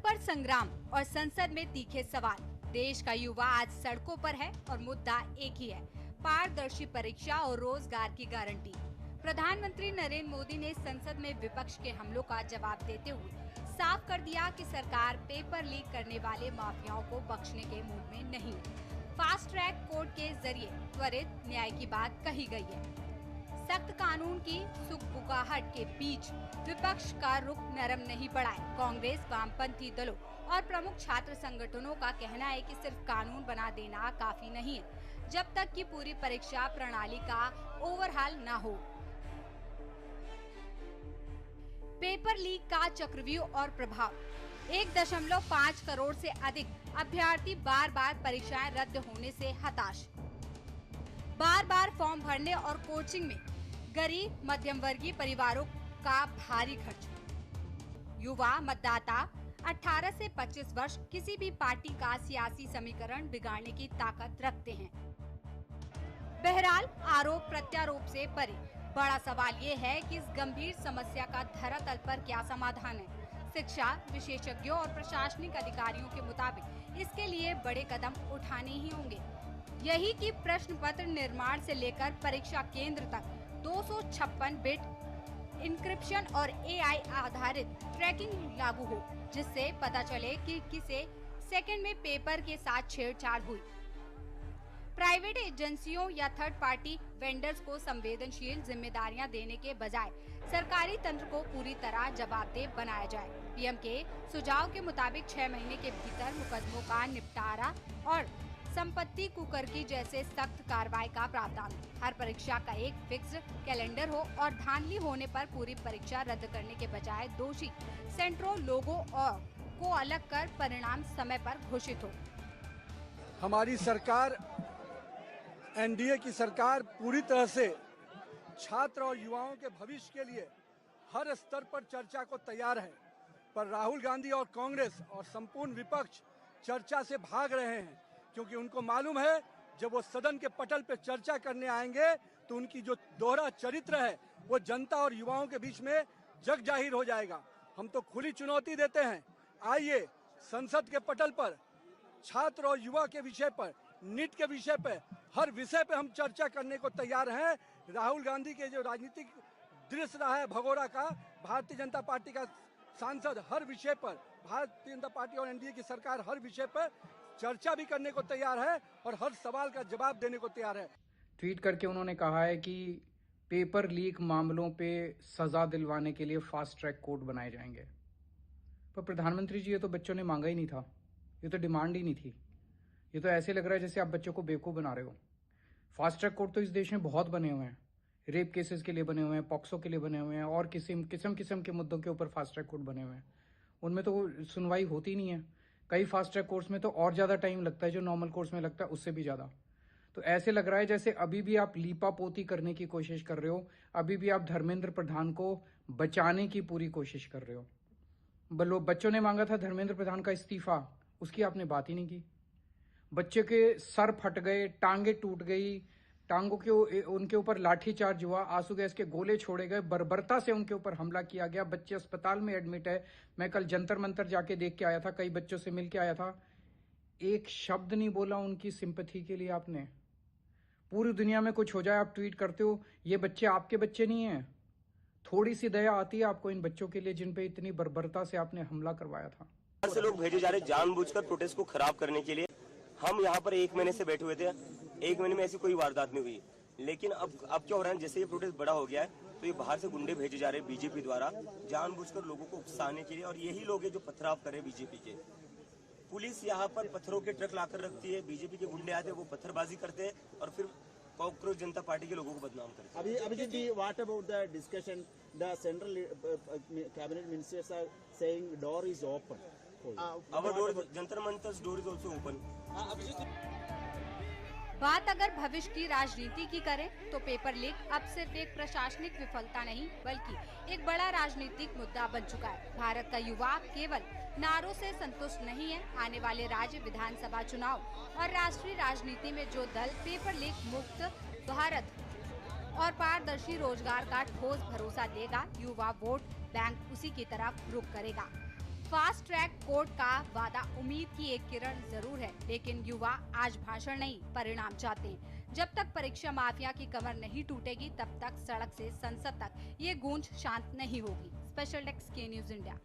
पर संग्राम और संसद में तीखे सवाल। देश का युवा आज सड़कों पर है और मुद्दा एक ही है, पारदर्शी परीक्षा और रोजगार की गारंटी। प्रधानमंत्री नरेंद्र मोदी ने संसद में विपक्ष के हमलों का जवाब देते हुए साफ कर दिया कि सरकार पेपर लीक करने वाले माफियाओं को बख्शने के मूड में नहीं है। फास्ट ट्रैक कोर्ट के जरिए त्वरित न्याय की बात कही गई है। सख्त कानून की सुगबुगाहट के बीच विपक्ष का रुख नरम नहीं पड़ा है। कांग्रेस, वामपंथी दलों और प्रमुख छात्र संगठनों का कहना है कि सिर्फ कानून बना देना काफी नहीं है, जब तक कि पूरी परीक्षा प्रणाली का ओवरहाल न हो। पेपर लीक का चक्रव्यूह और प्रभाव। 1.5 करोड़ से अधिक अभ्यर्थी बार बार परीक्षाएं रद्द होने से हताश। बार बार फॉर्म भरने और कोचिंग में गरीब मध्यम वर्गीय परिवारों का भारी खर्च। युवा मतदाता 18 से 25 वर्ष किसी भी पार्टी का सियासी समीकरण बिगाड़ने की ताकत रखते हैं। बहरहाल आरोप प्रत्यारोप से परे बड़ा सवाल ये है कि इस गंभीर समस्या का धरातल पर क्या समाधान है। शिक्षा विशेषज्ञों और प्रशासनिक अधिकारियों के मुताबिक इसके लिए बड़े कदम उठाने ही होंगे। यही कि प्रश्न पत्र निर्माण से लेकर परीक्षा केंद्र तक 256 बिट इंक्रिप्शन और एआई आधारित ट्रैकिंग लागू हो, जिससे पता चले कि किसे सेकंड में पेपर के साथ छेड़छाड़ हुई। प्राइवेट एजेंसियों या थर्ड पार्टी वेंडर्स को संवेदनशील जिम्मेदारियां देने के बजाय सरकारी तंत्र को पूरी तरह जवाबदेह बनाया जाए। पीएम के सुझाव के मुताबिक 6 महीने के भीतर मुकदमों का निपटारा और संपत्ति कुकर्की जैसे सख्त कार्रवाई का प्रावधान। हर परीक्षा का एक फिक्स कैलेंडर हो और धांधली होने पर पूरी परीक्षा रद्द करने के बजाय दोषी सेंटरों लोगों और को अलग कर परिणाम समय पर घोषित हो। हमारी सरकार, एनडीए की सरकार पूरी तरह से छात्र और युवाओं के भविष्य के लिए हर स्तर पर चर्चा को तैयार है, पर राहुल गांधी और कांग्रेस और संपूर्ण विपक्ष चर्चा से भाग रहे हैं, क्योंकि उनको मालूम है जब वो सदन के पटल पे चर्चा करने आएंगे तो उनकी जो दोहरा चरित्र है वो जनता और युवाओं के बीच में जग जाहिर हो जाएगा। हम तो खुली चुनौती देते हैं, आइए संसद के पटल पर छात्र और युवा के विषय पर, नीट के विषय पर, हर विषय पे हम चर्चा करने को तैयार हैं। राहुल गांधी के जो राजनीतिक दृश्य रहा है भगोड़ा का, भारतीय जनता पार्टी का सांसद हर विषय पर, भारतीय जनता पार्टी और एनडीए की सरकार हर विषय पर चर्चा भी करने को तैयार है और हर सवाल का जवाब देने को तैयार है। ट्वीट करके उन्होंने कहा है कि पेपर लीक मामलों पे सजा दिलवाने के लिए फास्ट ट्रैक कोर्ट बनाए जाएंगे। पर प्रधानमंत्री जी, ये तो बच्चों ने मांगा ही नहीं था, ये तो डिमांड ही नहीं थी। ये तो ऐसे लग रहा है जैसे आप बच्चों को बेवकूफ बना रहे हो। फास्ट ट्रैक कोर्ट तो इस देश में बहुत बने हुए हैं, रेप केसेस के लिए बने हुए हैं, पॉक्सो के लिए बने हुए हैं और किस्म के मुद्दों के ऊपर फास्ट ट्रैक कोर्ट बने हुए हैं। उनमें तो सुनवाई होती नहीं है। कई फास्ट ट्रैक कोर्स में तो और ज्यादा टाइम लगता है, जो नॉर्मल कोर्स में लगता है उससे भी ज्यादा। तो ऐसे लग रहा है जैसे अभी भी आप लीपा पोती करने की कोशिश कर रहे हो, अभी भी आप धर्मेंद्र प्रधान को बचाने की पूरी कोशिश कर रहे हो। बच्चों ने मांगा था धर्मेंद्र प्रधान का इस्तीफा, उसकी आपने बात ही नहीं की। बच्चे के सर फट गए, टांगे टूट गई, टांगों के उनके ऊपर लाठीचार्ज हुआ, आंसू गैस के गोले छोड़े गए, बर्बरता से उनके ऊपर हमला किया गया। बच्चे अस्पताल में एडमिट है। मैं कल जंतर मंतर जाके देख के आया था, कई बच्चों से मिल के आया था। एक शब्द नहीं बोला उनकी सिंपैथी के लिए आपने। पूरी दुनिया में कुछ हो जाए आप ट्वीट करते हो, ये बच्चे आपके बच्चे नहीं है। थोड़ी सी दया आती है आपको इन बच्चों के लिए जिन पे इतनी बर्बरता से आपने हमला करवाया था। से लोग भेजे जा रहे जानबूझकर प्रोटेस्ट को खराब करने के लिए। हम यहाँ पर 1 महीने से बैठे हुए थे, 1 महीने में ऐसी कोई वारदात नहीं हुई, लेकिन अब क्या हो रहा है, जैसे ये प्रोटेस्ट बड़ा हो गया है तो ये बाहर से गुंडे भेजे जा रहे हैं बीजेपी द्वारा जानबूझकर लोगों को उकसाने के लिए, और यही लोग हैं जो पथराव कर रहे हैं बीजेपी के। पुलिस यहाँ पर पत्थरों के ट्रक लाकर रखती है, बीजेपी के गुंडे आते हैं, वो पत्थरबाजी करते हैं और फिर कॉकरोच जनता पार्टी के लोगों को बदनाम करते हैं। अभी what about the discussion, the central cabinet ministers are saying door is open, our door, Jantar Mantar's door is also open। बात अगर भविष्य की राजनीति की करें तो पेपर लीक अब सिर्फ एक प्रशासनिक विफलता नहीं बल्कि एक बड़ा राजनीतिक मुद्दा बन चुका है। भारत का युवा केवल नारों से संतुष्ट नहीं है। आने वाले राज्य विधानसभा चुनाव और राष्ट्रीय राजनीति में जो दल पेपर लीक मुक्त भारत और पारदर्शी रोजगार का ठोस भरोसा देगा, युवा वोट बैंक उसी की तरफ रुख करेगा। फास्ट ट्रैक कोर्ट का वादा उम्मीद की एक किरण जरूर है, लेकिन युवा आज भाषण नहीं परिणाम चाहते हैं। जब तक परीक्षा माफिया की कमर नहीं टूटेगी, तब तक सड़क से संसद तक ये गूंज शांत नहीं होगी। स्पेशल डेस्क के न्यूज़ इंडिया।